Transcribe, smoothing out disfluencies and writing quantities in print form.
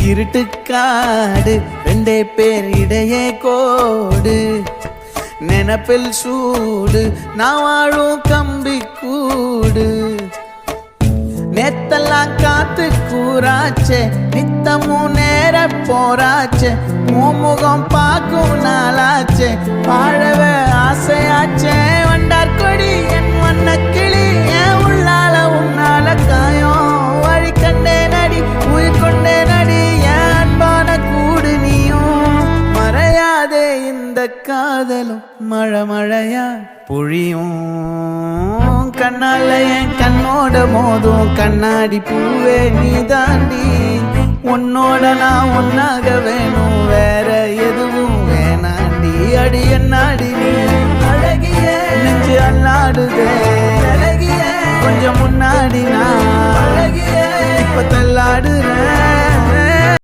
இருட்டுக்காடு ரெண்டே பேர் இடையே கோடு நினப்பில் சூடு நான் வாழும் கம்பி கூடு நேத்தெல்லாம் காத்து கூறாச்சே நித்தமும் நேர போராச்சே முகம் பார்க்கும் நாளாச்சே வாழவே ஆசையாச்சே வண்டார் கொடி என் வண்ண கிளி என் உள்ளால உன்னால காயம் வழி கண்டே நடி உயிர் கொண்டே நடி என் அன்பான கூடு நீயும் மறையாதே இந்த காதலும் மழை மழையா பொழியும் கண்ணால என் கண்ணோட மோதும் கண்ணாடி பூவே நீ தாண்டி உன்னோட நான் ஒன்னாக வேணும் வேற எதுவும் வேணாண்டி அடி என்னாடி நீ அழகிய நெஞ்சு அல்லாடுதே அழகிய கொஞ்சம் முன்னாடி நான் அழகிய இப்ப தள்ளாடுறேன்